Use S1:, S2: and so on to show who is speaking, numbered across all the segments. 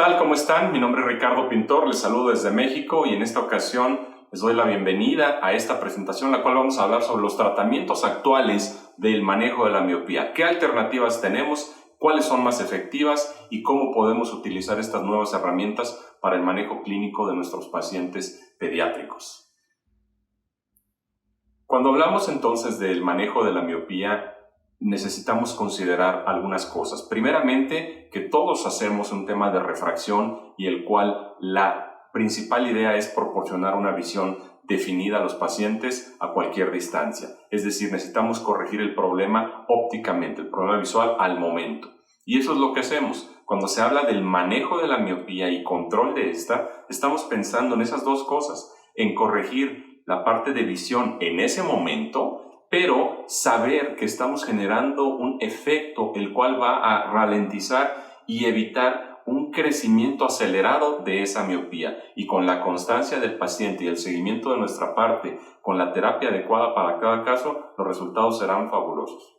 S1: tal? ¿Cómo están? Mi nombre es Ricardo Pintor, les saludo desde México y en esta ocasión les doy la bienvenida a esta presentación en la cual vamos a hablar sobre los tratamientos actuales del manejo de la miopía. ¿Qué alternativas tenemos? ¿Cuáles son más efectivas? ¿Y cómo podemos utilizar estas nuevas herramientas para el manejo clínico de nuestros pacientes pediátricos? Cuando hablamos entonces del manejo de la miopía, necesitamos considerar algunas cosas. Primeramente, que todos hacemos un tema de refracción y el cual la principal idea es proporcionar una visión definida a los pacientes a cualquier distancia. Es decir, necesitamos corregir el problema ópticamente, el problema visual al momento. Y eso es lo que hacemos. Cuando se habla del manejo de la miopía y control de esta, estamos pensando en esas dos cosas, en corregir la parte de visión en ese momento, pero saber que estamos generando un efecto el cual va a ralentizar y evitar un crecimiento acelerado de esa miopía. Y con la constancia del paciente y el seguimiento de nuestra parte, con la terapia adecuada para cada caso, los resultados serán fabulosos.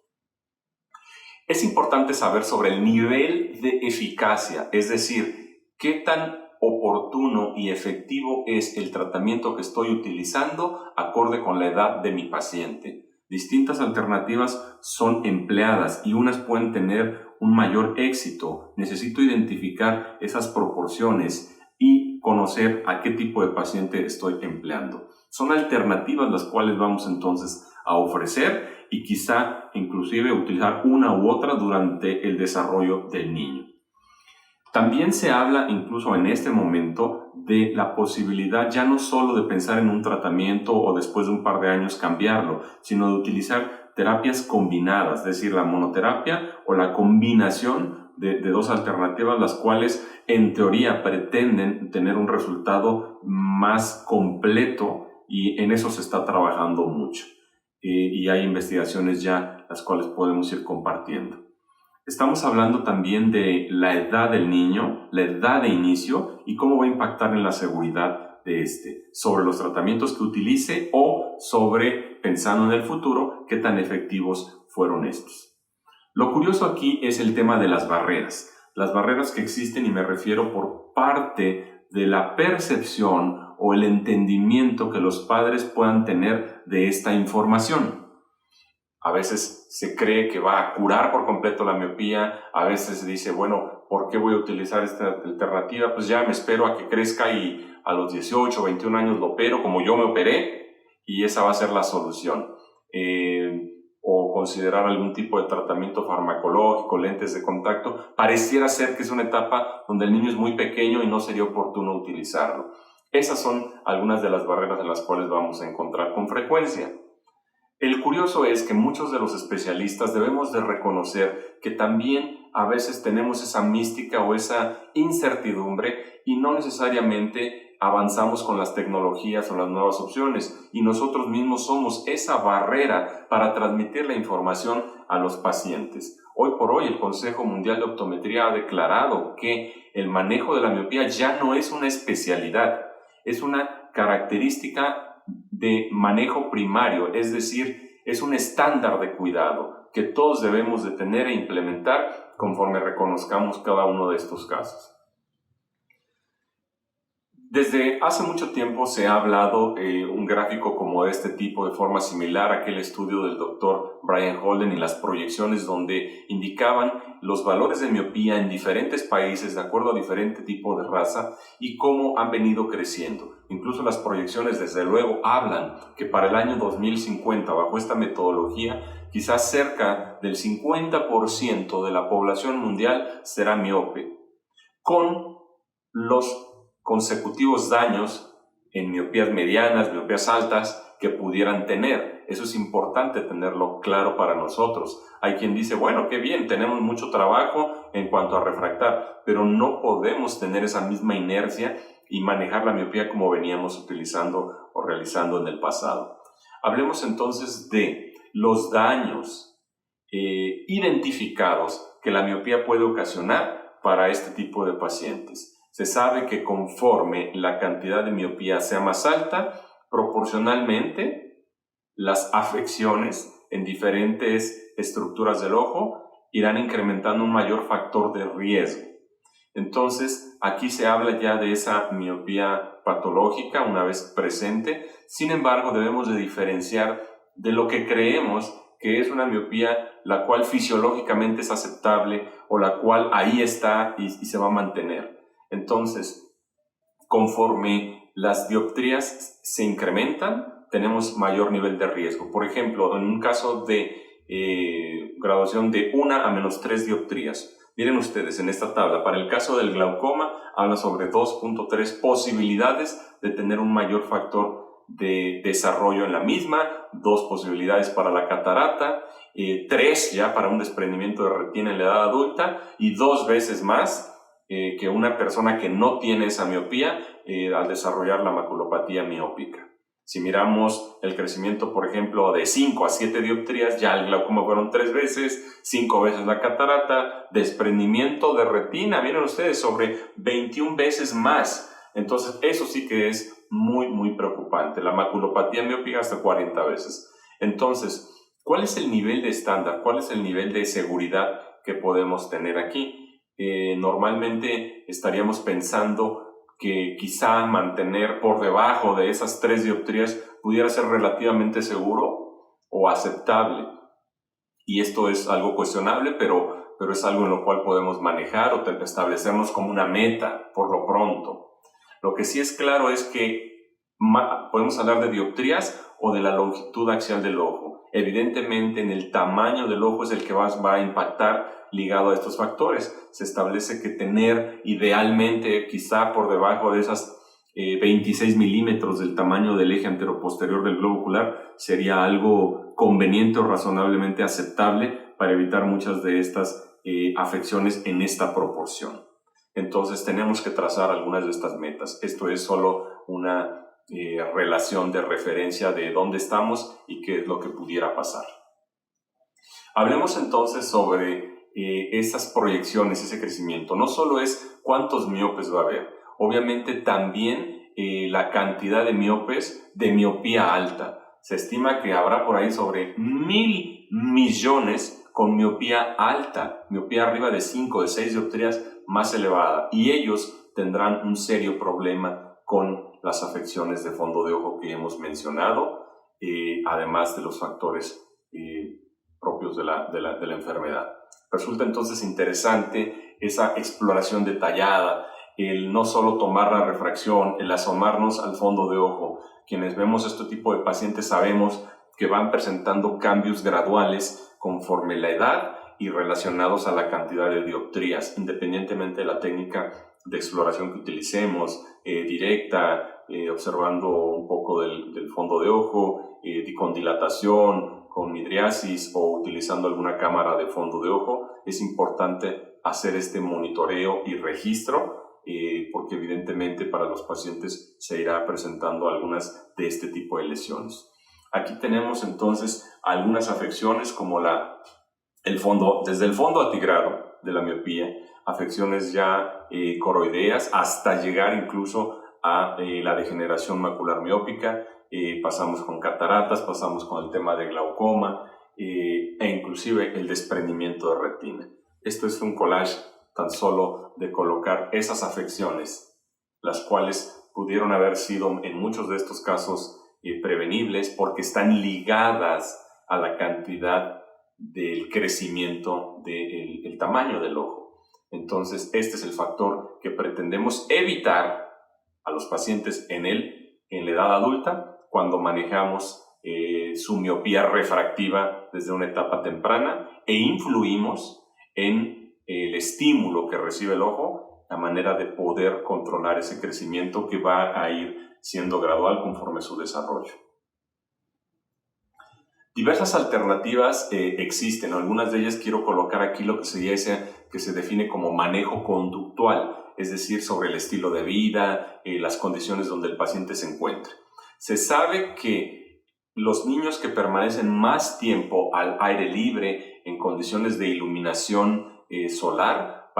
S1: Es importante saber sobre el nivel de eficacia, es decir, qué tan oportuno y efectivo es el tratamiento que estoy utilizando acorde con la edad de mi paciente. Distintas alternativas son empleadas y unas pueden tener un mayor éxito. Necesito identificar esas proporciones y conocer a qué tipo de paciente estoy empleando. Son alternativas las cuales vamos entonces a ofrecer y quizá inclusive utilizar una u otra durante el desarrollo del niño. También se habla incluso en este momento de la posibilidad ya no solo de pensar en un tratamiento o después de un par de años cambiarlo, sino de utilizar terapias combinadas, es decir, la monoterapia o la combinación de dos alternativas, las cuales en teoría pretenden tener un resultado más completo y en eso se está trabajando mucho. Y hay investigaciones ya las cuales podemos ir compartiendo. Estamos hablando también de la edad del niño, la edad de inicio y cómo va a impactar en la seguridad de sobre los tratamientos que utilice o sobre, pensando en el futuro, qué tan efectivos fueron estos. Lo curioso aquí es el tema de las barreras que existen y me refiero por parte de la percepción o el entendimiento que los padres puedan tener de esta información. A veces se cree que va a curar por completo la miopía, a veces se dice, bueno, ¿por qué voy a utilizar esta alternativa? Pues ya me espero a que crezca y a los 18 o 21 años lo opero como yo me operé y esa va a ser la solución. O considerar algún tipo de tratamiento farmacológico, lentes de contacto, pareciera ser que es una etapa donde el niño es muy pequeño y no sería oportuno utilizarlo. Esas son algunas de las barreras en las cuales vamos a encontrar con frecuencia. El curioso es que muchos de los especialistas debemos de reconocer que también a veces tenemos esa mística o esa incertidumbre y no necesariamente avanzamos con las tecnologías o las nuevas opciones y nosotros mismos somos esa barrera para transmitir la información a los pacientes. Hoy por hoy el Consejo Mundial de Optometría ha declarado que el manejo de la miopía ya no es una especialidad, es una característica de manejo primario, es decir, es un estándar de cuidado que todos debemos de tener e implementar conforme reconozcamos cada uno de estos casos. Desde hace mucho tiempo se ha hablado un gráfico como de este tipo de forma similar a aquel estudio del doctor Brian Holden y las proyecciones donde indicaban los valores de miopía en diferentes países de acuerdo a diferente tipo de raza y cómo han venido creciendo. Incluso las proyecciones desde luego hablan que para el año 2050 bajo esta metodología quizás cerca del 50% de la población mundial será miope, con los consecutivos daños en miopías medianas, miopías altas que pudieran tener. Eso es importante tenerlo claro para nosotros. Hay quien dice, bueno, qué bien, tenemos mucho trabajo en cuanto a refractar, pero no podemos tener esa misma inercia y manejar la miopía como veníamos utilizando o realizando en el pasado. Hablemos entonces de los daños identificados que la miopía puede ocasionar para este tipo de pacientes. Se sabe que conforme la cantidad de miopía sea más alta, proporcionalmente las afecciones en diferentes estructuras del ojo irán incrementando un mayor factor de riesgo. Entonces, aquí se habla ya de esa miopía patológica una vez presente. Sin embargo, debemos de diferenciar de lo que creemos que es una miopía la cual fisiológicamente es aceptable o la cual ahí está y se va a mantener. Entonces, conforme las dioptrías se incrementan, tenemos mayor nivel de riesgo. Por ejemplo, en un caso de graduación de 1 a -3 dioptrías, miren ustedes en esta tabla, para el caso del glaucoma habla sobre 2.3 posibilidades de tener un mayor factor de desarrollo en la misma, 2 posibilidades para la catarata, 3 ya para un desprendimiento de retina en la edad adulta y 2 veces más que una persona que no tiene esa miopía al desarrollar la maculopatía miópica. Si miramos el crecimiento, por ejemplo, de 5 a 7 dioptrías, ya el glaucoma fueron 3 veces, 5 veces la catarata, desprendimiento de retina, miren ustedes, sobre 21 veces más. Entonces, eso sí que es muy, muy preocupante. La maculopatía miópica hasta 40 veces. Entonces, ¿cuál es el nivel de estándar? ¿Cuál es el nivel de seguridad que podemos tener aquí? Normalmente estaríamos pensando que quizá mantener por debajo de esas 3 dioptrías pudiera ser relativamente seguro o aceptable. Y esto es algo cuestionable, pero es algo en lo cual podemos manejar o establecernos como una meta por lo pronto. Lo que sí es claro es que podemos hablar de dioptrías o de la longitud axial del ojo. Evidentemente, en el tamaño del ojo es el que va a impactar ligado a estos factores. Se establece que tener idealmente quizá por debajo de esas 26 milímetros del tamaño del eje anteroposterior del globo ocular sería algo conveniente o razonablemente aceptable para evitar muchas de estas afecciones en esta proporción. Entonces tenemos que trazar algunas de estas metas. Esto es solo una relación de referencia de dónde estamos y qué es lo que pudiera pasar. Hablemos entonces sobre esas proyecciones, ese crecimiento. No solo es cuántos miopes va a haber, obviamente también la cantidad de miopes de miopía alta. Se estima que habrá por ahí sobre 1,000 millones con miopía alta, miopía arriba de 5, de 6 dioptrías más elevada, y ellos tendrán un serio problema con las afecciones de fondo de ojo que hemos mencionado, además de los factores propios de la enfermedad. Resulta entonces interesante esa exploración detallada, el no solo tomar la refracción, el asomarnos al fondo de ojo. Quienes vemos este tipo de pacientes sabemos que van presentando cambios graduales conforme la edad y relacionados a la cantidad de dioptrías, independientemente de la técnica de exploración que utilicemos, directa, observando un poco del fondo de ojo, con dilatación, con midriasis o utilizando alguna cámara de fondo de ojo. Es importante hacer este monitoreo y registro porque evidentemente para los pacientes se irá presentando algunas de este tipo de lesiones. Aquí tenemos entonces algunas afecciones como desde el fondo atigrado de la miopía, afecciones ya coroideas hasta llegar incluso a la degeneración macular miópica. Pasamos con cataratas, pasamos con el tema de glaucoma e inclusive el desprendimiento de retina. Esto es un collage tan solo de colocar esas afecciones, las cuales pudieron haber sido en muchos de estos casos prevenibles porque están ligadas a la cantidad del crecimiento del tamaño del ojo. Entonces, este es el factor que pretendemos evitar a los pacientes en la edad adulta cuando manejamos su miopía refractiva desde una etapa temprana e influimos en el estímulo que recibe el ojo, la manera de poder controlar ese crecimiento que va a ir siendo gradual conforme su desarrollo. Diversas alternativas existen, algunas de ellas quiero colocar aquí lo que sería ese que se define como manejo conductual, es decir, sobre el estilo de vida, las condiciones donde el paciente se encuentra. Se sabe que los niños que permanecen más tiempo al aire libre, en condiciones de iluminación solar,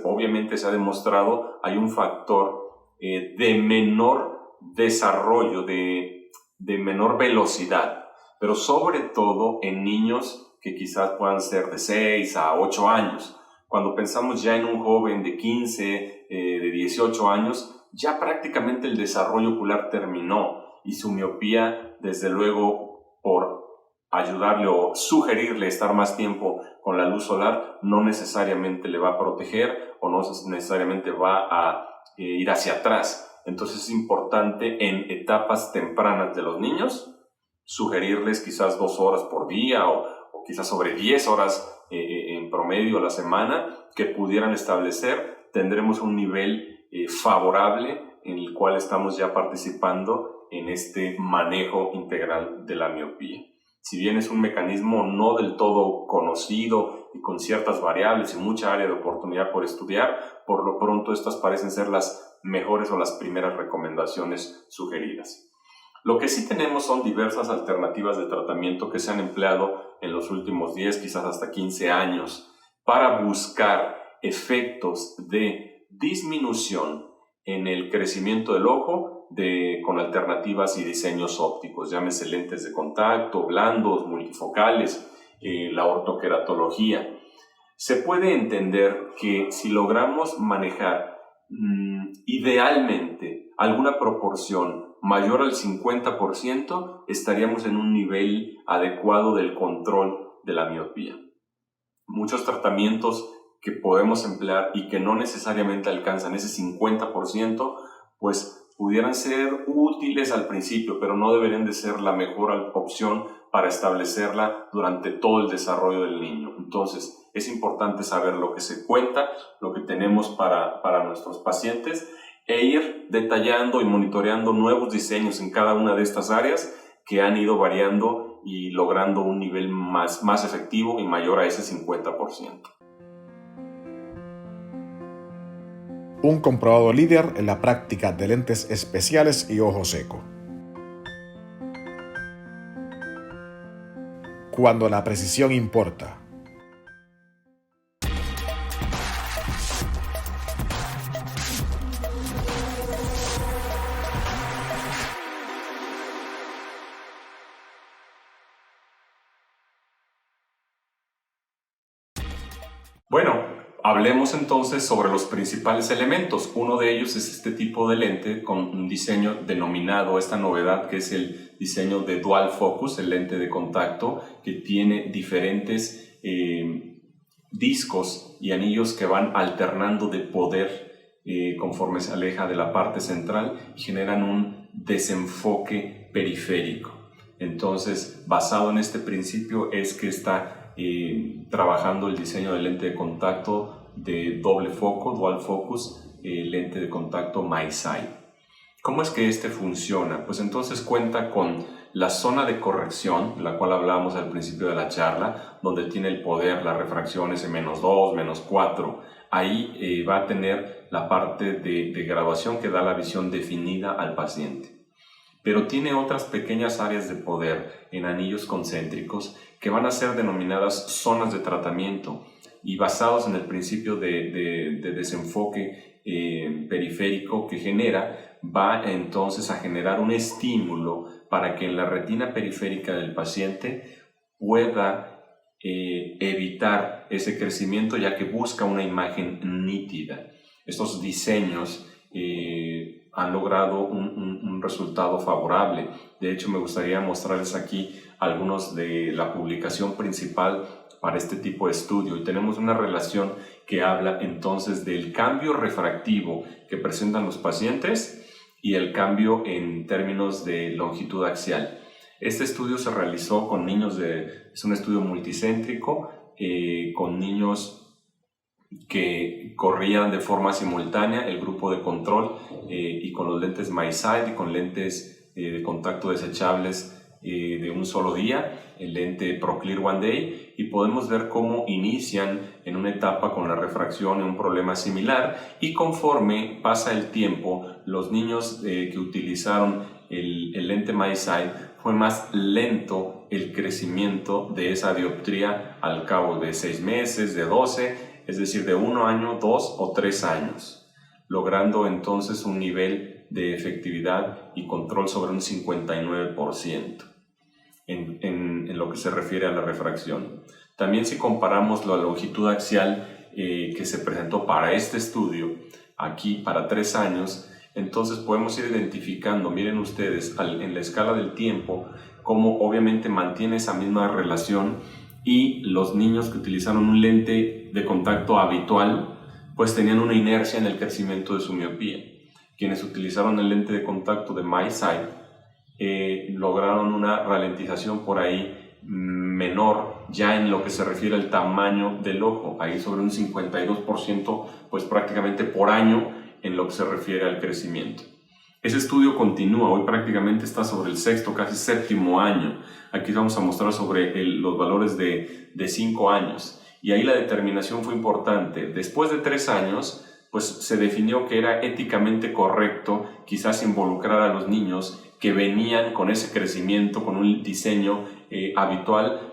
S1: obviamente se ha demostrado, hay un factor de menor desarrollo, de menor velocidad, pero sobre todo en niños que quizás puedan ser de 6 a 8 años. Cuando pensamos ya en un joven de 15, de 18 años, ya prácticamente el desarrollo ocular terminó y su miopía, desde luego, por ayudarle o sugerirle estar más tiempo con la luz solar, no necesariamente le va a proteger o no necesariamente va a ir hacia atrás. Entonces es importante en etapas tempranas de los niños sugerirles quizás 2 horas por día o quizás sobre 10 horas en promedio a la semana que pudieran establecer. Tendremos un nivel favorable en el cual estamos ya participando en este manejo integral de la miopía. Si bien es un mecanismo no del todo conocido y con ciertas variables y mucha área de oportunidad por estudiar, por lo pronto estas parecen ser las mejores o las primeras recomendaciones sugeridas. Lo que sí tenemos son diversas alternativas de tratamiento que se han empleado en los últimos 10, quizás hasta 15 años, para buscar efectos de disminución en el crecimiento del ojo con alternativas y diseños ópticos, llámese lentes de contacto, blandos, multifocales, la ortoqueratología. Se puede entender que si logramos manejar idealmente alguna proporción mayor al 50%, estaríamos en un nivel adecuado del control de la miopía. Muchos tratamientos que podemos emplear y que no necesariamente alcanzan ese 50%, pues pudieran ser útiles al principio, pero no deberían de ser la mejor opción para establecerla durante todo el desarrollo del niño. Entonces, es importante saber lo que se cuenta, lo que tenemos para nuestros pacientes e ir detallando y monitoreando nuevos diseños en cada una de estas áreas que han ido variando y logrando un nivel más efectivo y mayor a ese 50%.
S2: Un comprobado líder en la práctica de lentes especiales y ojo seco. Cuando la precisión importa.
S1: Bueno, hablemos entonces sobre los principales elementos. Uno de ellos es este tipo de lente con un diseño denominado, esta novedad que es el diseño de dual focus, el lente de contacto que tiene diferentes discos y anillos que van alternando de poder conforme se aleja de la parte central y generan un desenfoque periférico. Entonces, basado en este principio es que está trabajando el diseño del lente de contacto de doble foco, dual focus, lente de contacto MiSight. ¿Cómo es que este funciona? Pues entonces cuenta con la zona de corrección, la cual hablábamos al principio de la charla, donde tiene el poder, la refracción S-2, -4. Ahí va a tener la parte de graduación que da la visión definida al paciente. Pero tiene otras pequeñas áreas de poder en anillos concéntricos que van a ser denominadas zonas de tratamiento y basados en el principio de desenfoque periférico que genera, va entonces a generar un estímulo para que en la retina periférica del paciente pueda evitar ese crecimiento, ya que busca una imagen nítida. Estos diseños han logrado un resultado favorable. De hecho, me gustaría mostrarles aquí algunos de la publicación principal para este tipo de estudio. Y tenemos una relación que habla entonces del cambio refractivo que presentan los pacientes y el cambio en términos de longitud axial. Este estudio se realizó con niños es un estudio multicéntrico, con niños que corrían de forma simultánea el grupo de control y con los lentes MiSight y con lentes de contacto desechables de un solo día, el lente ProClear One Day, y podemos ver cómo inician en una etapa con la refracción en un problema similar y conforme pasa el tiempo, los niños que utilizaron el lente MiSight fue más lento el crecimiento de esa dioptría al cabo de 6 meses, de 12, es decir, de 1 año, 2 o 3 años, logrando entonces un nivel de efectividad y control sobre un 59% en lo que se refiere a la refracción. También si comparamos la longitud axial que se presentó para este estudio, aquí para 3 años, entonces podemos ir identificando, miren ustedes, en la escala del tiempo, cómo obviamente mantiene esa misma relación, y los niños que utilizaron un lente de contacto habitual, pues tenían una inercia en el crecimiento de su miopía. Quienes utilizaron el lente de contacto de MiSight lograron una ralentización por ahí menor ya en lo que se refiere al tamaño del ojo, ahí sobre un 52%, pues prácticamente por año en lo que se refiere al crecimiento. Ese estudio continúa, hoy prácticamente está sobre el 6º, casi 7º año. Aquí vamos a mostrar sobre los valores de 5 años. Y ahí la determinación fue importante. Después de 3 años, pues se definió que era éticamente correcto quizás involucrar a los niños que venían con ese crecimiento, con un diseño habitual,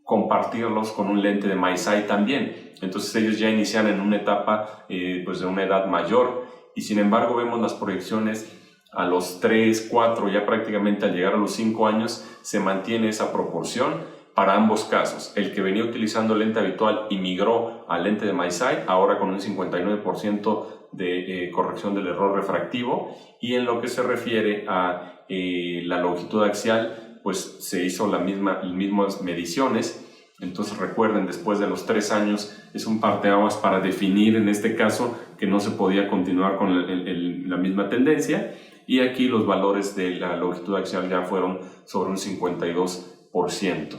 S1: compartirlos con un lente de MiSight también. Entonces ellos ya inician en una etapa pues de una edad mayor, y sin embargo vemos las proyecciones a los 3, 4, ya prácticamente al llegar a los 5 años se mantiene esa proporción para ambos casos. El que venía utilizando el lente habitual y migró al lente de MiSight, ahora con un 59% de corrección del error refractivo, y en lo que se refiere a la longitud axial, pues se hizo las mismas mediciones. Entonces recuerden, después de los 3 años es un parteaguas para definir en este caso que no se podía continuar con la misma tendencia, y aquí los valores de la longitud axial ya fueron sobre un 52%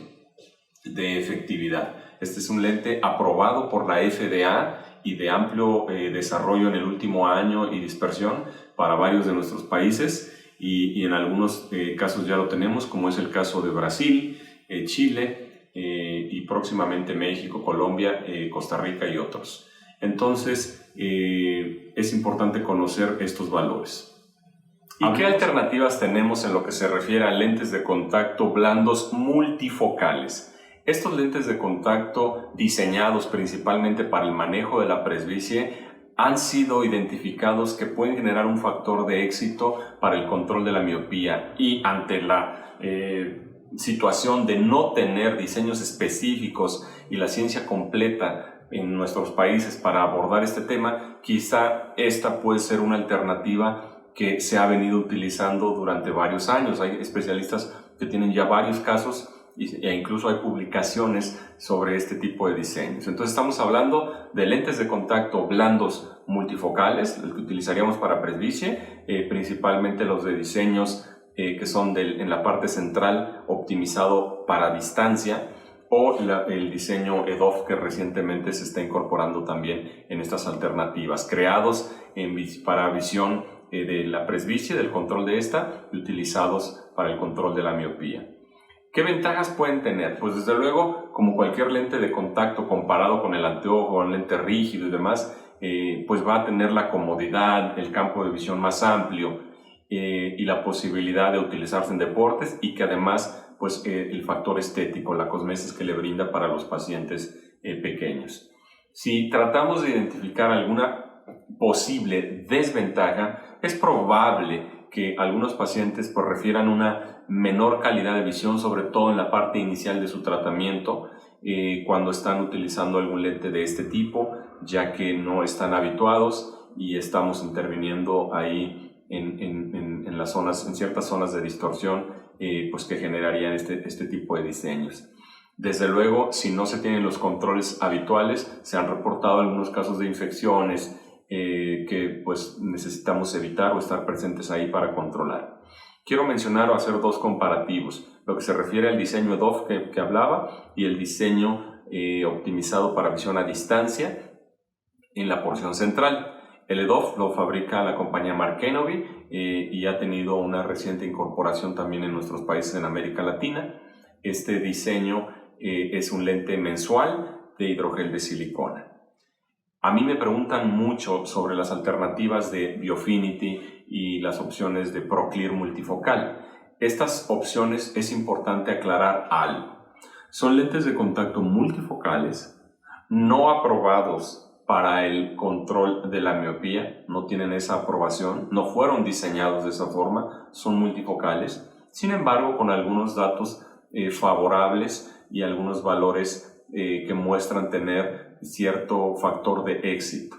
S1: de efectividad. Este es un lente aprobado por la FDA y de amplio desarrollo en el último año y dispersión para varios de nuestros países, y en algunos casos ya lo tenemos, como es el caso de Brasil, Chile, y próximamente México, Colombia, Costa Rica y otros. Entonces es importante conocer estos valores. ¿Y qué alternativas tenemos en lo que se refiere a lentes de contacto blandos multifocales? Estos lentes de contacto, diseñados principalmente para el manejo de la presbicie, han sido identificados que pueden generar un factor de éxito para el control de la miopía, y ante la situación de no tener diseños específicos y la ciencia completa en nuestros países para abordar este tema, quizá esta puede ser una alternativa que se ha venido utilizando durante varios años. Hay especialistas que tienen ya varios casos e incluso hay publicaciones sobre este tipo de diseños. Entonces estamos hablando de lentes de contacto blandos multifocales, los que utilizaríamos para presbicie, principalmente los de diseños que son en la parte central optimizado para distancia, o el diseño EDOF que recientemente se está incorporando también en estas alternativas, creados para visión de la presbicie, del control de esta, y utilizados para el control de la miopía. ¿Qué ventajas pueden tener? Pues desde luego, como cualquier lente de contacto comparado con el anteojo, un lente rígido y demás, pues va a tener la comodidad, el campo de visión más amplio, y la posibilidad de utilizarse en deportes, y que además pues el factor estético, la cosmesis que le brinda para los pacientes pequeños. Si tratamos de identificar alguna posible desventaja, es probable que algunos pacientes pues refieran una menor calidad de visión, sobre todo en la parte inicial de su tratamiento, cuando están utilizando algún lente de este tipo, ya que no están habituados y estamos interviniendo ahí en las zonas, en ciertas zonas de distorsión, pues que generarían este tipo de diseños. Desde luego, si no se tienen los controles habituales, se han reportado algunos casos de infecciones que pues necesitamos evitar o estar presentes ahí para controlar. Quiero mencionar o hacer 2 comparativos, lo que se refiere al diseño EDOF que hablaba, y el diseño optimizado para visión a distancia en la porción central. El EDOF lo fabrica la compañía Markenovi y ha tenido una reciente incorporación también en nuestros países en América Latina. Este diseño es un lente mensual de hidrogel de silicona. A mí me preguntan mucho sobre las alternativas de Biofinity y las opciones de ProClear multifocal. Estas opciones es importante aclarar algo. Son lentes de contacto multifocales, no aprobados para el control de la miopía, no tienen esa aprobación, no fueron diseñados de esa forma, son multifocales. Sin embargo, con algunos datos favorables y algunos valores que muestran tener cierto factor de éxito.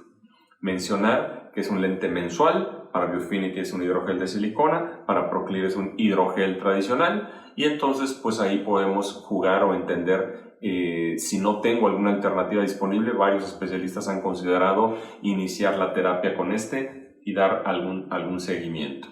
S1: Mencionar que es un lente mensual, para Biofinity es un hidrogel de silicona, para Proclear es un hidrogel tradicional, y entonces pues ahí podemos jugar o entender si no tengo alguna alternativa disponible. Varios especialistas han considerado iniciar la terapia con este y dar algún seguimiento.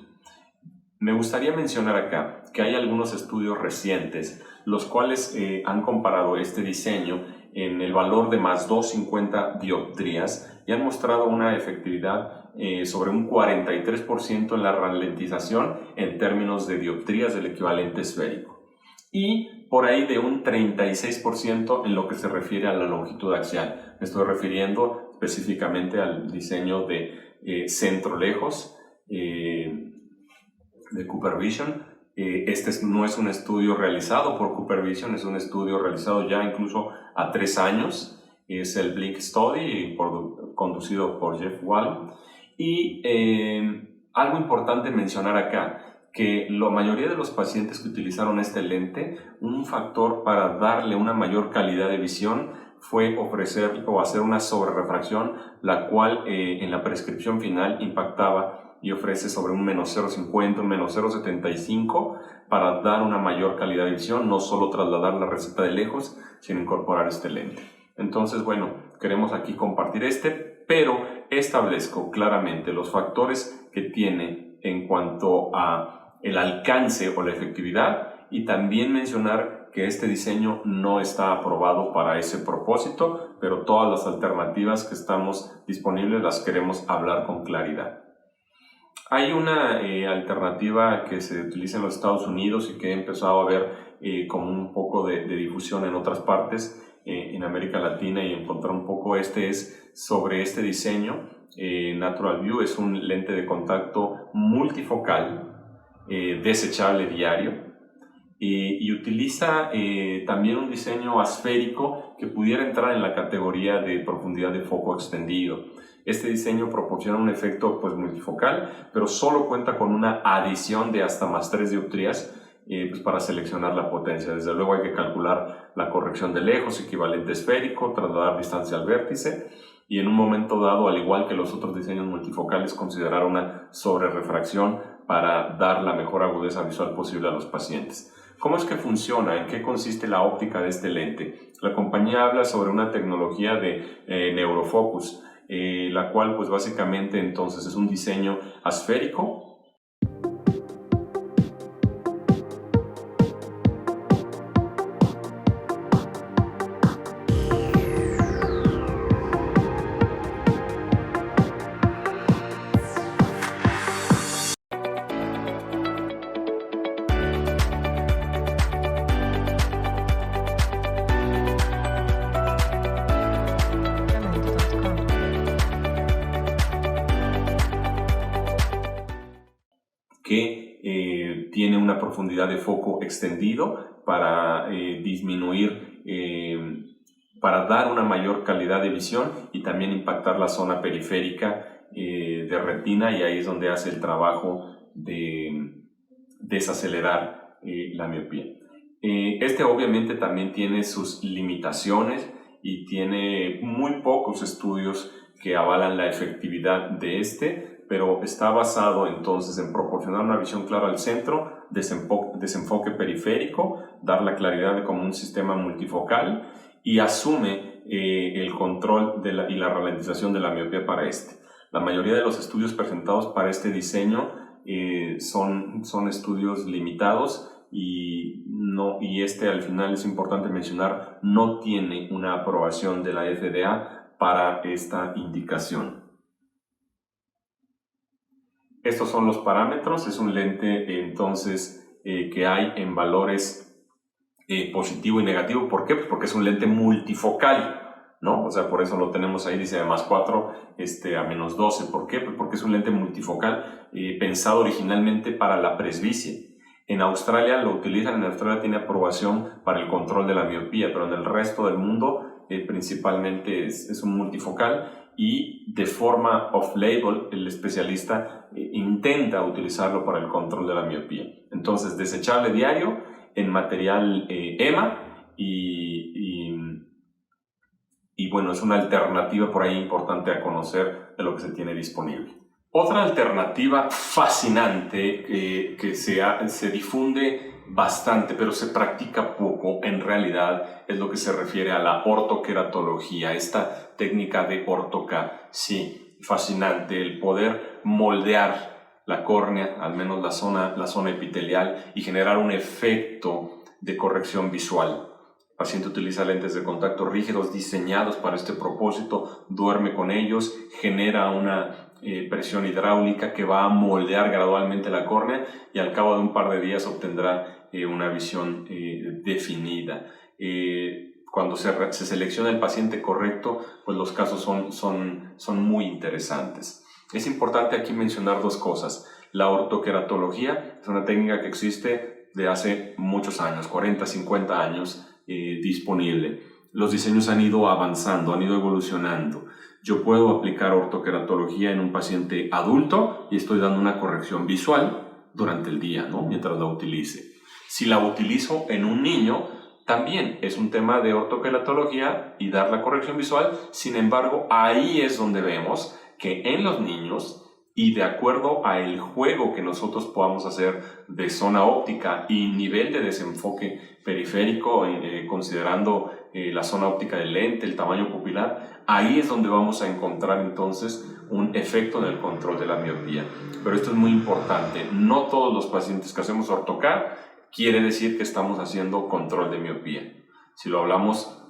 S1: Me gustaría mencionar acá que hay algunos estudios recientes los cuales han comparado este diseño en el valor de más 250 dioptrías y han mostrado una efectividad sobre un 43% en la ralentización en términos de dioptrías del equivalente esférico y por ahí de un 36% en lo que se refiere a la longitud axial. Me estoy refiriendo específicamente al diseño de centro lejos de CooperVision. Este no es un estudio realizado por CooperVision, es un estudio realizado ya incluso a 3 años. Es el Blink Study, conducido por Jeff Wall. Y algo importante mencionar acá, que la mayoría de los pacientes que utilizaron este lente, un factor para darle una mayor calidad de visión fue ofrecer o hacer una sobrerefracción, la cual en la prescripción final impactaba y ofrece sobre un menos 0,50, un menos 0,75 para dar una mayor calidad de visión, no solo trasladar la receta de lejos, sino incorporar este lente. Entonces, bueno, queremos aquí compartir pero establezco claramente los factores que tiene en cuanto a el alcance o la efectividad y también mencionar que este diseño no está aprobado para ese propósito, pero todas las alternativas que estamos disponibles las queremos hablar con claridad. Hay una alternativa que se utiliza en los Estados Unidos y que he empezado a ver como un poco de difusión en otras partes, en América Latina, y encontrar un poco es sobre este diseño. Natural View es un lente de contacto multifocal, desechable diario, y utiliza también un diseño asférico que pudiera entrar en la categoría de profundidad de foco extendido. Este diseño proporciona un efecto pues, multifocal, pero solo cuenta con una adición de hasta más 3 dioptrías pues para seleccionar la potencia. Desde luego hay que calcular la corrección de lejos, equivalente esférico, trasladar distancia al vértice y en un momento dado, al igual que los otros diseños multifocales, considerar una sobrerefracción para dar la mejor agudeza visual posible a los pacientes. ¿Cómo es que funciona? ¿En qué consiste la óptica de este lente? La compañía habla sobre una tecnología de neurofocus, la cual pues básicamente entonces es un diseño asférico. Que tiene una profundidad de foco extendido para disminuir, para dar una mayor calidad de visión y también impactar la zona periférica de retina, y ahí es donde hace el trabajo de desacelerar la miopía. Este obviamente también tiene sus limitaciones y tiene muy pocos estudios que avalan la efectividad de pero está basado entonces en proporcionar una visión clara al centro, desenfoque periférico, dar la claridad como un sistema multifocal y asume el control y la ralentización de la miopía para La mayoría de los estudios presentados para este diseño son estudios limitados y al final es importante mencionar, no tiene una aprobación de la FDA para esta indicación. Estos son los parámetros. Es un lente entonces que hay en valores positivo y negativo. ¿Por qué? Pues porque es un lente multifocal, ¿no? O sea, por eso lo tenemos ahí, dice de más 4 a menos 12. ¿Por qué? Pues porque es un lente multifocal pensado originalmente para la presbicie. En Australia lo utilizan, en Australia tiene aprobación para el control de la miopía, pero en el resto del mundo principalmente es un multifocal. Y de forma off-label, el especialista intenta utilizarlo para el control de la miopía. Entonces, desechable diario en material EMA y y bueno, es una alternativa por ahí importante a conocer de lo que se tiene disponible. Otra alternativa fascinante que se difunde bastante, pero se practica poco en realidad, es lo que se refiere a la ortoqueratología, esta técnica de ortoca. Sí, fascinante el poder moldear la córnea, al menos la zona epitelial, y generar un efecto de corrección visual. El paciente utiliza lentes de contacto rígidos diseñados para este propósito, duerme con ellos, genera una presión hidráulica que va a moldear gradualmente la córnea y al cabo de un par de días obtendrá una visión definida. Cuando se selecciona el paciente correcto, pues los casos son muy interesantes. Es importante aquí mencionar dos cosas. La ortoqueratología es una técnica que existe de hace muchos años, 40, 50 años, disponible. Los diseños han ido avanzando, han ido evolucionando. Yo puedo aplicar ortoqueratología en un paciente adulto y estoy dando una corrección visual durante el día, ¿no? Mientras la utilice. Si la utilizo en un niño, también es un tema de ortoqueratología y dar la corrección visual. Sin embargo, ahí es donde vemos que en los niños, y de acuerdo a el juego que nosotros podamos hacer de zona óptica y nivel de desenfoque periférico, considerando la zona óptica del lente, el tamaño pupilar, ahí es donde vamos a encontrar entonces un efecto en el control de la miopía. Pero esto es muy importante, no todos los pacientes que hacemos ortocar quiere decir que estamos haciendo control de miopía. Si lo hablamos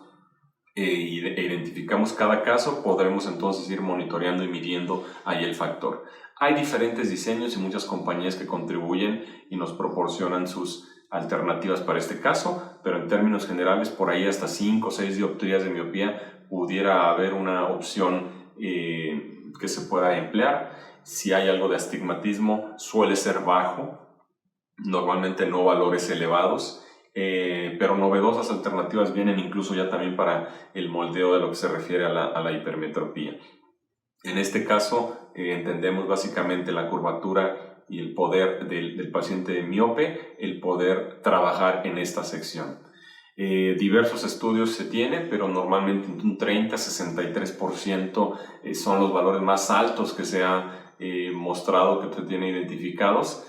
S1: e identificamos cada caso, podremos entonces ir monitoreando y midiendo ahí el factor. Hay diferentes diseños y muchas compañías que contribuyen y nos proporcionan sus alternativas para este caso, pero en términos generales, por ahí hasta 5 o 6 dioptrías de miopía pudiera haber una opción que se pueda emplear. Si hay algo de astigmatismo, suele ser bajo, normalmente no valores elevados, pero novedosas alternativas vienen incluso ya también para el moldeo de lo que se refiere a la hipermetropía. En este caso entendemos básicamente la curvatura y el poder del paciente miope, el poder trabajar en esta sección. Diversos estudios se tienen, pero normalmente un 30-63% son los valores más altos que se ha mostrado, que se tienen identificados.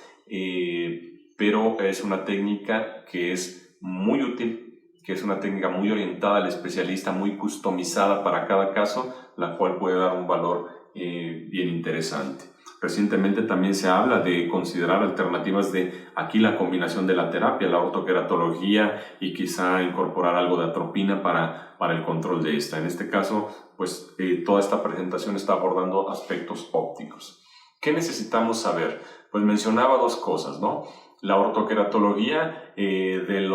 S1: Pero es una técnica que es muy útil, que es una técnica muy orientada al especialista, muy customizada para cada caso, la cual puede dar un valor bien interesante. Recientemente también se habla de considerar alternativas de aquí la combinación de la terapia, la ortoqueratología y quizá incorporar algo de atropina para el control de esta. En este caso, pues toda esta presentación está abordando aspectos ópticos. ¿Qué necesitamos saber? Pues mencionaba dos cosas, ¿no? La ortoqueratología de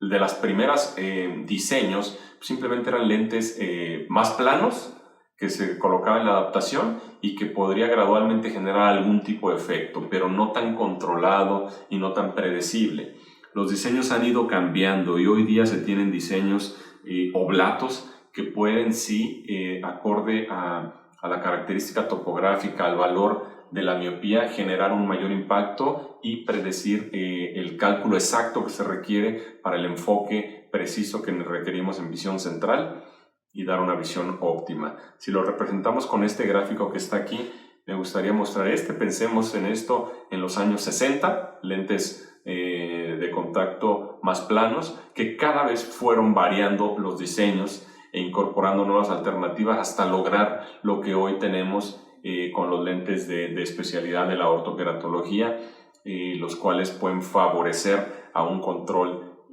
S1: las primeras diseños simplemente eran lentes más planos que se colocaban en la adaptación y que podría gradualmente generar algún tipo de efecto, pero no tan controlado y no tan predecible. Los diseños han ido cambiando y hoy día se tienen diseños oblatos que pueden sí, acorde a la característica topográfica, al valor de la miopía, generar un mayor impacto y predecir el cálculo exacto que se requiere para el enfoque preciso que requerimos en visión central y dar una visión óptima. Si lo representamos con este gráfico que está aquí, me gustaría mostrar pensemos en esto en los años 60, lentes de contacto más planos, que cada vez fueron variando los diseños e incorporando nuevas alternativas hasta lograr lo que hoy tenemos con los lentes de especialidad de la ortoqueratología, los cuales pueden favorecer a un control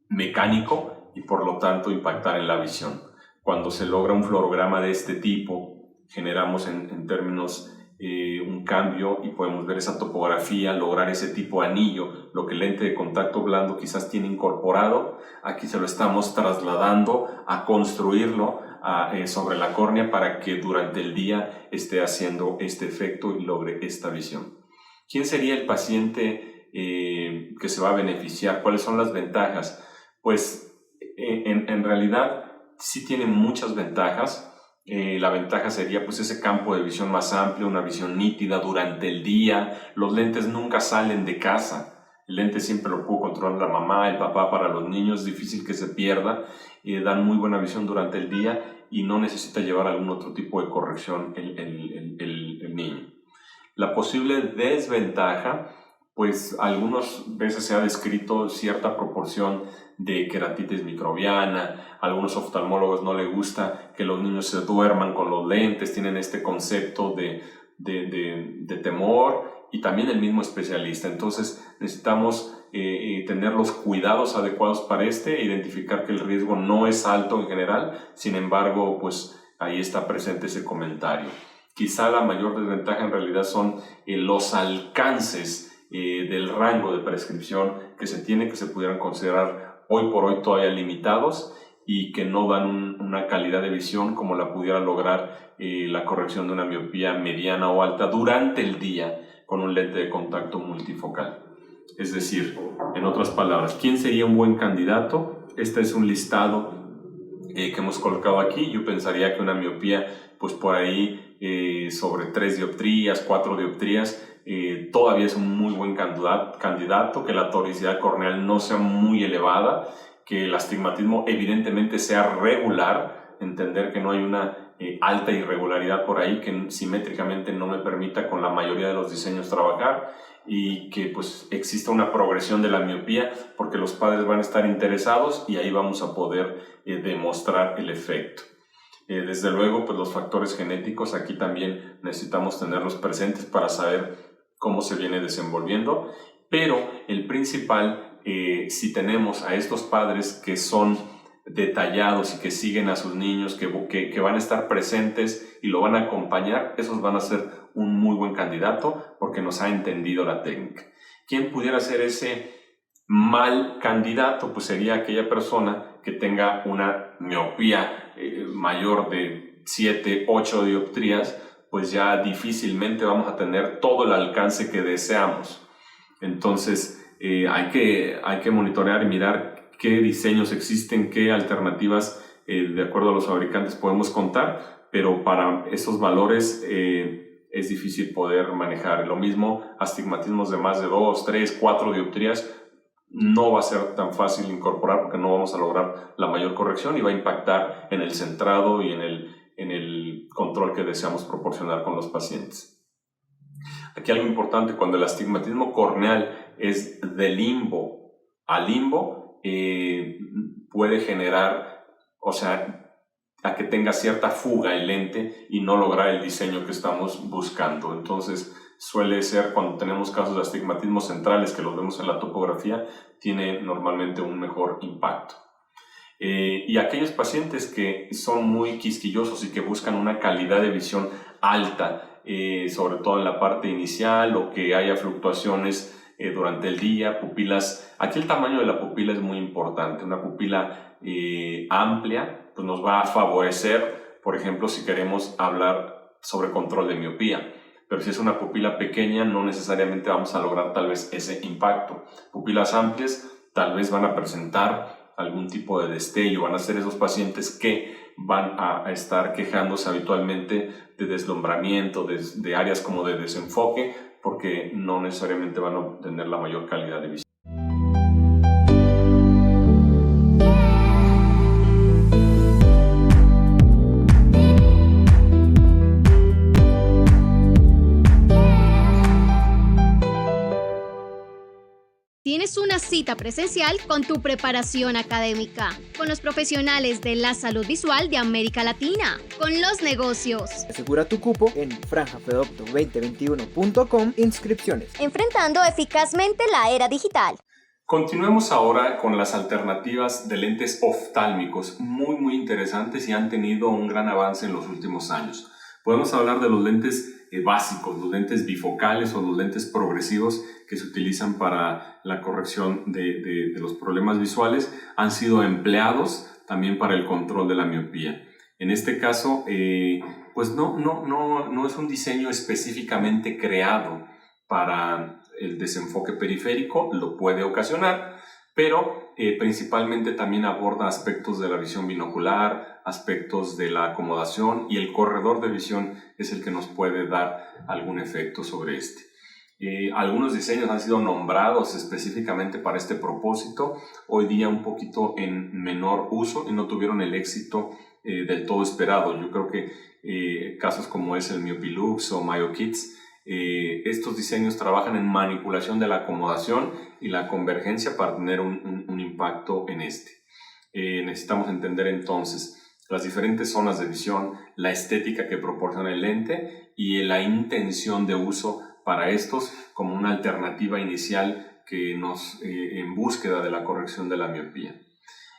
S1: mecánico y por lo tanto impactar en la visión. Cuando se logra un fluorograma de este tipo, generamos en términos un cambio y podemos ver esa topografía, lograr ese tipo de anillo, lo que el lente de contacto blando quizás tiene incorporado, aquí se lo estamos trasladando a construirlo sobre la córnea para que durante el día esté haciendo este efecto y logre esta visión. ¿Quién sería el paciente que se va a beneficiar? ¿Cuáles son las ventajas? Pues en realidad sí tiene muchas ventajas. La ventaja sería pues ese campo de visión más amplio, una visión nítida durante el día. Los lentes nunca salen de casa. El lente siempre lo pudo controlar la mamá, el papá. Para los niños es difícil que se pierda, dan muy buena visión durante el día y no necesita llevar algún otro tipo de corrección el niño. La posible desventaja, pues algunas veces se ha descrito cierta proporción de queratitis microbiana. A algunos oftalmólogos no les gusta que los niños se duerman con los lentes, tienen este concepto de temor, y también el mismo especialista. Entonces necesitamos tener los cuidados adecuados para identificar que el riesgo no es alto en general. Sin embargo, pues ahí está presente ese comentario. Quizá la mayor desventaja en realidad son los alcances del rango de prescripción que se pudieran considerar hoy por hoy todavía limitados y que no dan una calidad de visión como la pudiera lograr la corrección de una miopía mediana o alta durante el día con un lente de contacto multifocal. Es decir, en otras palabras, ¿quién sería un buen candidato? Este es un listado que hemos colocado aquí. Yo pensaría que una miopía, pues por ahí sobre 3 dioptrías, 4 dioptrías, todavía es un muy buen candidato, que la toricidad corneal no sea muy elevada, que el astigmatismo evidentemente sea regular, entender que no hay una alta irregularidad por ahí que simétricamente no me permita con la mayoría de los diseños trabajar, y que pues exista una progresión de la miopía porque los padres van a estar interesados y ahí vamos a poder demostrar el efecto. Desde luego, pues los factores genéticos aquí también necesitamos tenerlos presentes para saber cómo se viene desenvolviendo, pero el principal, si tenemos a estos padres que son detallados y que siguen a sus niños, que van a estar presentes y lo van a acompañar, esos van a ser un muy buen candidato porque nos ha entendido la técnica. ¿Quién pudiera ser ese mal candidato? Pues sería aquella persona que tenga una miopía mayor de 7, 8 dioptrías, pues ya difícilmente vamos a tener todo el alcance que deseamos. Entonces hay que monitorear y mirar qué diseños existen, qué alternativas de acuerdo a los fabricantes podemos contar, pero para esos valores es difícil poder manejar. Lo mismo, astigmatismos de más de 2, 3, 4 dioptrías no va a ser tan fácil incorporar porque no vamos a lograr la mayor corrección y va a impactar en el centrado y en el control que deseamos proporcionar con los pacientes. Aquí algo importante: cuando el astigmatismo corneal es de limbo a limbo, puede generar, o sea, a que tenga cierta fuga el lente y no lograr el diseño que estamos buscando. Entonces suele ser, cuando tenemos casos de astigmatismos centrales que los vemos en la topografía, tiene normalmente un mejor impacto. Y aquellos pacientes que son muy quisquillosos y que buscan una calidad de visión alta, sobre todo en la parte inicial, o que haya fluctuaciones durante el día, pupilas. Aquí el tamaño de la pupila es muy importante. Una pupila amplia pues nos va a favorecer, por ejemplo, si queremos hablar sobre control de miopía. Pero si es una pupila pequeña, no necesariamente vamos a lograr tal vez ese impacto. Pupilas amplias tal vez van a presentar algún tipo de destello, van a ser esos pacientes que van a estar quejándose habitualmente de deslumbramiento, de áreas como de desenfoque, porque no necesariamente van a obtener la mayor calidad de visión.
S3: Tienes una cita presencial con tu preparación académica, con los profesionales de la salud visual de América Latina, con los negocios.
S4: Asegura tu cupo en franjafedopto2021.com inscripciones.
S5: Enfrentando eficazmente la era digital.
S1: Continuemos ahora con las alternativas de lentes oftálmicos, muy interesantes y han tenido un gran avance en los últimos años. Podemos hablar de los lentes básicos, los lentes bifocales o los lentes progresivos que se utilizan para la corrección de los problemas visuales. Han sido empleados también para el control de la miopía. En este caso, pues no es un diseño específicamente creado para el desenfoque periférico, lo puede ocasionar, pero principalmente también aborda aspectos de la visión binocular, aspectos de la acomodación, y el corredor de visión es el que nos puede dar algún efecto sobre este. Algunos diseños han sido nombrados específicamente para este propósito, hoy día un poquito en menor uso y no tuvieron el éxito del todo esperado. Yo creo que casos como es el MyopiLux o MyoKids, estos diseños trabajan en manipulación de la acomodación y la convergencia para tener un impacto en este. Necesitamos entender entonces las diferentes zonas de visión, la estética que proporciona el lente y la intención de uso para estos como una alternativa inicial que nos en búsqueda de la corrección de la miopía.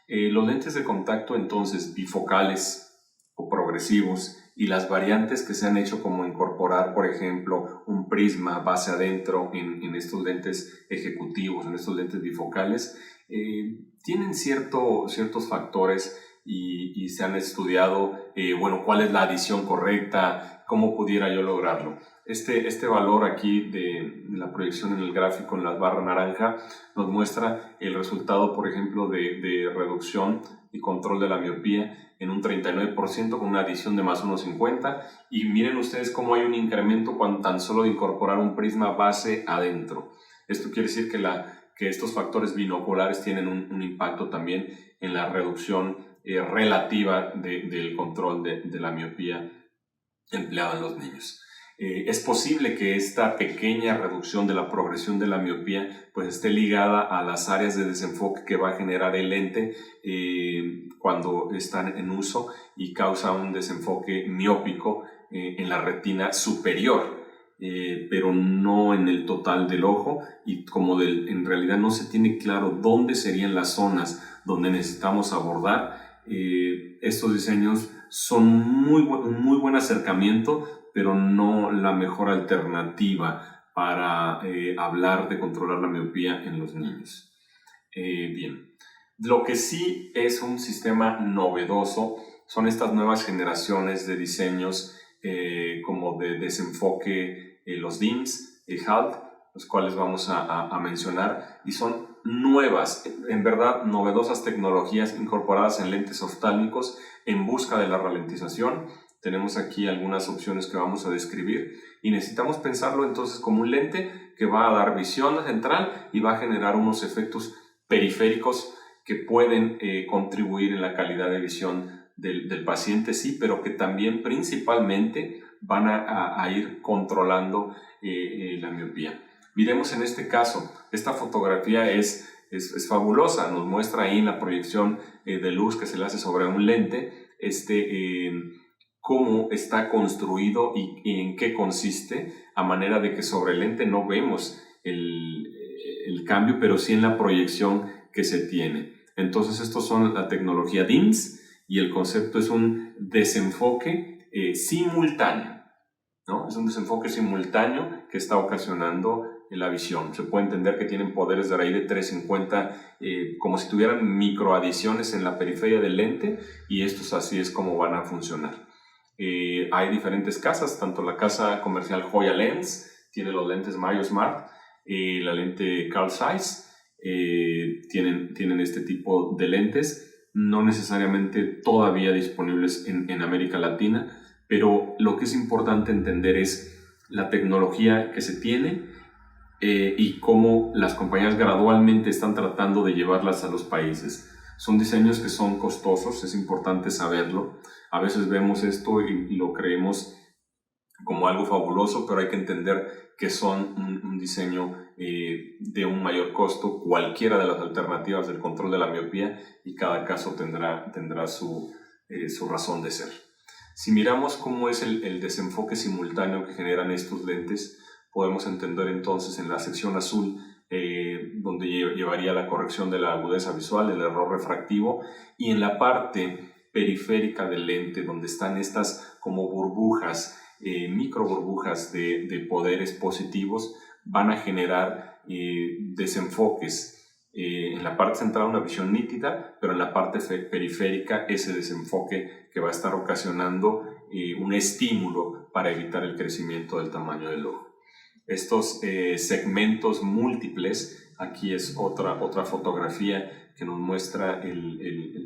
S1: Los lentes de contacto entonces bifocales o progresivos y las variantes que se han hecho como incorporar, por ejemplo, un prisma base adentro en estos lentes ejecutivos, en estos lentes bifocales, tienen ciertos factores y se han estudiado, cuál es la adición correcta, cómo pudiera yo lograrlo. Este valor aquí de la proyección en el gráfico en la barra naranja nos muestra el resultado, por ejemplo, de reducción y control de la miopía en un 39% con una adición de más 1,50, y miren ustedes cómo hay un incremento cuando tan solo de incorporar un prisma base adentro. Esto quiere decir que estos factores binoculares tienen un impacto también en la reducción relativa del control de la miopía empleado en los niños. Es posible que esta pequeña reducción de la progresión de la miopía pues esté ligada a las áreas de desenfoque que va a generar el lente cuando están en uso y causa un desenfoque miópico en la retina superior, pero no en el total del ojo, y como en realidad no se tiene claro dónde serían las zonas donde necesitamos abordar, estos diseños son un muy buen acercamiento, pero no la mejor alternativa para hablar de controlar la miopía en los niños. Bien, lo que sí es un sistema novedoso son estas nuevas generaciones de diseños como de desenfoque, los DIMS, HALT, los cuales vamos a mencionar, y son nuevas, en verdad novedosas tecnologías incorporadas en lentes oftálmicos en busca de la ralentización. Tenemos aquí algunas opciones que vamos a describir y necesitamos pensarlo entonces como un lente que va a dar visión central y va a generar unos efectos periféricos que pueden contribuir en la calidad de visión del paciente, sí, pero que también principalmente van a ir controlando la miopía. Miremos en este caso, esta fotografía es fabulosa, nos muestra ahí en la proyección de luz que se le hace sobre un lente, cómo está construido y en qué consiste, a manera de que sobre el lente no vemos el cambio, pero sí en la proyección que se tiene. Entonces estos son la tecnología DIMS y el concepto es un desenfoque simultáneo, ¿no? Es un desenfoque simultáneo que está ocasionando la visión. Se puede entender que tienen poderes de raíz de 350, como si tuvieran microadiciones en la periferia del lente, y estos así es como van a funcionar. Hay diferentes casas, tanto la casa comercial Hoya Lens tiene los lentes Myo Smart, la lente Carl Zeiss tienen este tipo de lentes, no necesariamente todavía disponibles en América Latina, pero lo que es importante entender es la tecnología que se tiene y cómo las compañías gradualmente están tratando de llevarlas a los países. Son diseños que son costosos, es importante saberlo. A veces vemos esto y lo creemos como algo fabuloso, pero hay que entender que son un diseño de un mayor costo, cualquiera de las alternativas del control de la miopía, y cada caso tendrá su razón de ser. Si miramos cómo es el desenfoque simultáneo que generan estos lentes, podemos entender entonces en la sección azul donde llevaría la corrección de la agudeza visual, el error refractivo, y en la parte periférica del lente donde están estas como burbujas, micro burbujas de poderes positivos, van a generar desenfoques. En la parte central una visión nítida, pero en la parte periférica ese desenfoque que va a estar ocasionando un estímulo para evitar el crecimiento del tamaño del ojo. Estos segmentos múltiples, aquí es otra fotografía que nos muestra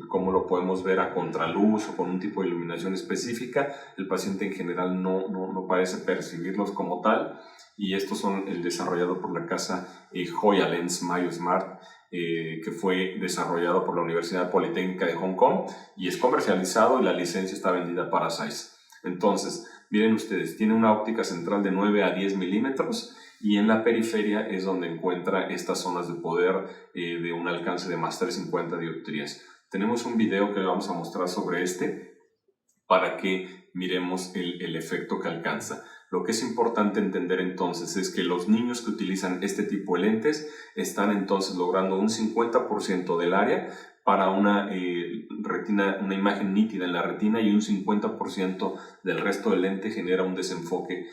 S1: cómo lo podemos ver a contraluz o con un tipo de iluminación específica. El paciente en general no parece percibirlos como tal, y estos son el desarrollado por la casa Joya Lens MyoSmart, que fue desarrollado por la Universidad Politécnica de Hong Kong y es comercializado y la licencia está vendida para Zeiss. Entonces, miren ustedes, tiene una óptica central de 9 a 10 milímetros y en la periferia es donde encuentra estas zonas de poder de un alcance de más 350 dioptrías. Tenemos un video que vamos a mostrar sobre para que miremos el efecto que alcanza. Lo que es importante entender entonces es que los niños que utilizan este tipo de lentes están entonces logrando un 50% del área para una imagen nítida en la retina, y un 50% del resto del lente genera un desenfoque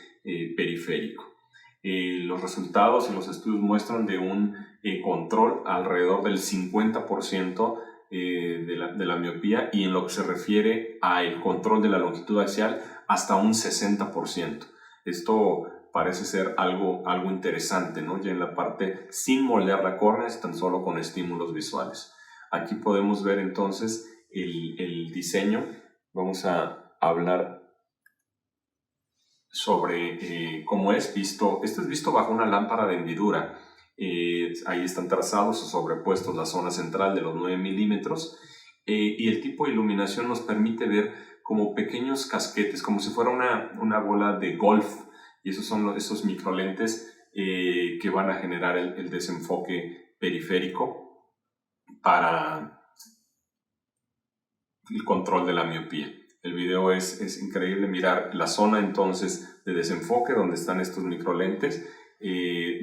S1: periférico. Los resultados y los estudios muestran de un control alrededor del 50% de la miopía, y en lo que se refiere al control de la longitud axial hasta un 60%. Esto parece ser algo interesante, ¿no? Ya en la parte sin moldear la córnea, tan solo con estímulos visuales. Aquí podemos ver entonces el diseño. Vamos a hablar sobre cómo es visto. Esto es visto bajo una lámpara de hendidura. Ahí están trazados o sobrepuestos la zona central de los 9 milímetros y el tipo de iluminación nos permite ver como pequeños casquetes, como si fuera una bola de golf, y esos son esos microlentes que van a generar el desenfoque periférico para el control de la miopía. El video es increíble mirar la zona entonces de desenfoque donde están estos microlentes.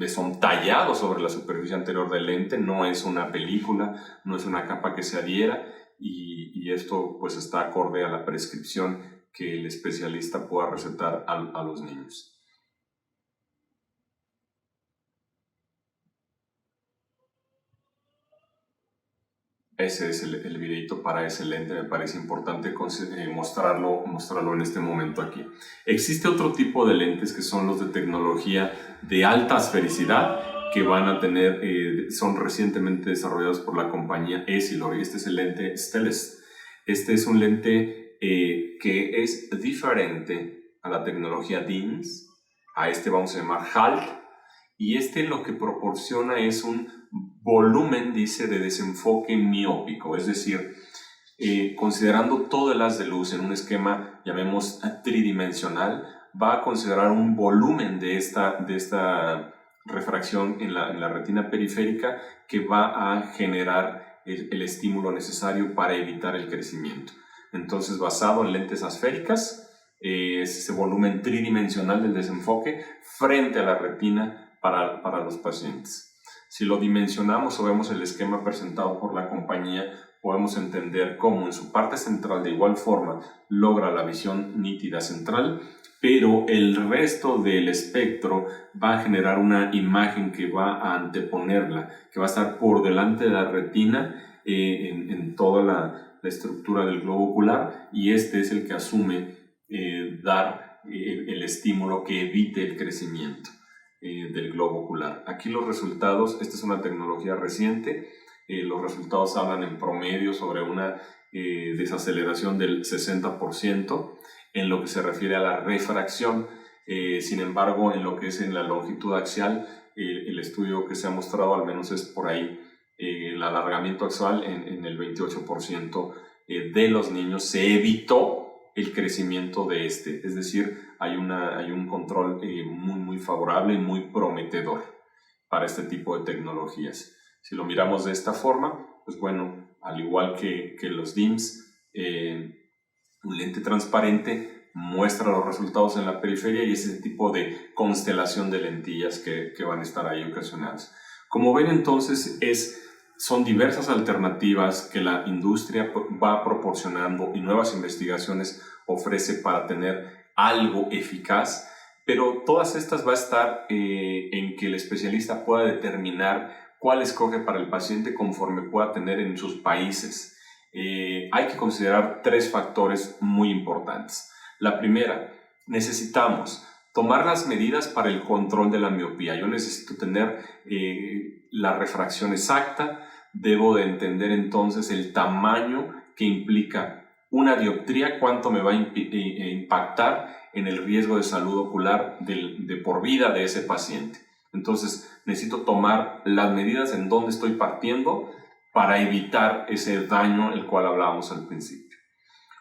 S1: Son tallados sobre la superficie anterior del lente, no es una película, no es una capa que se adhiera, y esto pues está acorde a la prescripción que el especialista pueda recetar a los niños. Ese es el videito para ese lente. Me parece importante mostrarlo en este momento aquí. Existe otro tipo de lentes que son los de tecnología de alta esfericidad, que van a tener, son recientemente desarrollados por la compañía Essilor, y este es el lente Stellest. Este es un lente que es diferente a la tecnología DIMS, a este vamos a llamar HALT, y lo que proporciona es un volumen, dice, de desenfoque miópico, es decir, considerando todo el haz de luz en un esquema, llamemos tridimensional, va a considerar un volumen de esta refracción en la retina periférica que va a generar el estímulo necesario para evitar el crecimiento. Entonces, basado en lentes asféricas, es ese volumen tridimensional del desenfoque frente a la retina para los pacientes. Si lo dimensionamos o vemos el esquema presentado por la compañía, podemos entender cómo en su parte central de igual forma logra la visión nítida central, pero el resto del espectro va a generar una imagen que va a anteponerla, que va a estar por delante de la retina en toda la estructura del globo ocular, y este es el que asume dar el estímulo que evite el crecimiento del globo ocular. Aquí los resultados, esta es una tecnología reciente, los resultados hablan en promedio sobre una desaceleración del 60% en lo que se refiere a la refracción. Sin embargo, en lo que es en la longitud axial, el estudio que se ha mostrado al menos es por ahí, el alargamiento axial en el 28% de los niños se evitó el crecimiento de es decir, hay un control muy favorable y muy prometedor para este tipo de tecnologías. Si lo miramos de esta forma, pues bueno, al igual que los DIMS, un lente transparente muestra los resultados en la periferia y ese tipo de constelación de lentillas que van a estar ahí ocasionadas. Como ven entonces, son diversas alternativas que la industria va proporcionando y nuevas investigaciones ofrece para tener algo eficaz, pero todas estas va a estar en que el especialista pueda determinar cuál escoge para el paciente conforme pueda tener en sus países. Hay que considerar 3 factores muy importantes. La primera, necesitamos tomar las medidas para el control de la miopía. Yo necesito tener la refracción exacta, debo de entender entonces el tamaño que implica una dioptría, cuánto me va a impactar en el riesgo de salud ocular de por vida de ese paciente. Entonces necesito tomar las medidas en donde estoy partiendo para evitar ese daño el cual hablábamos al principio.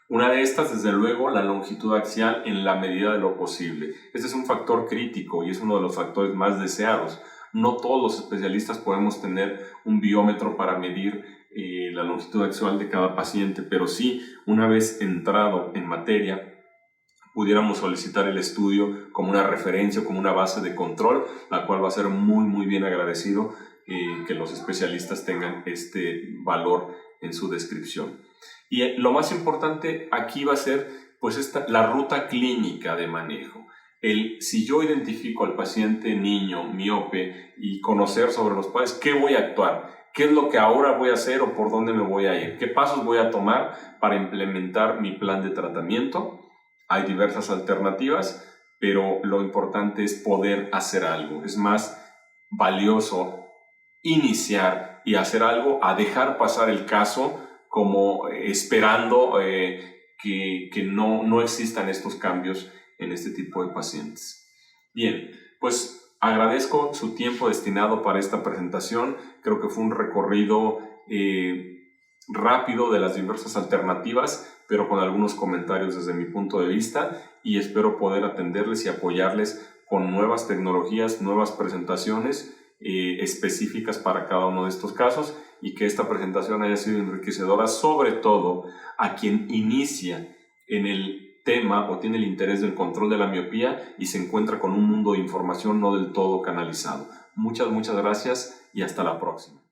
S1: Una de estas, desde luego, la longitud axial en la medida de lo posible. Este es un factor crítico y es uno de los factores más deseados. No todos los especialistas podemos tener un biómetro para medir la longitud axial de cada paciente, pero sí, una vez entrado en materia, pudiéramos solicitar el estudio como una referencia o como una base de control, la cual va a ser muy bien agradecido que los especialistas tengan este valor en su descripción. Y lo más importante aquí va a ser pues la ruta clínica de manejo. Si yo identifico al paciente niño miope y conocer sobre los padres, ¿qué voy a actuar? ¿Qué es lo que ahora voy a hacer o por dónde me voy a ir? ¿Qué pasos voy a tomar para implementar mi plan de tratamiento? Hay diversas alternativas, pero lo importante es poder hacer algo. Es más valioso iniciar y hacer algo a dejar pasar el caso como esperando que no existan estos cambios en este tipo de pacientes. Bien, pues agradezco su tiempo destinado para esta presentación. Creo que fue un recorrido rápido de las diversas alternativas, pero con algunos comentarios desde mi punto de vista, y espero poder atenderles y apoyarles con nuevas tecnologías, nuevas presentaciones específicas para cada uno de estos casos, y que esta presentación haya sido enriquecedora, sobre todo a quien inicia en el tema o tiene el interés del control de la miopía y se encuentra con un mundo de información no del todo canalizado. Muchas gracias y hasta la próxima.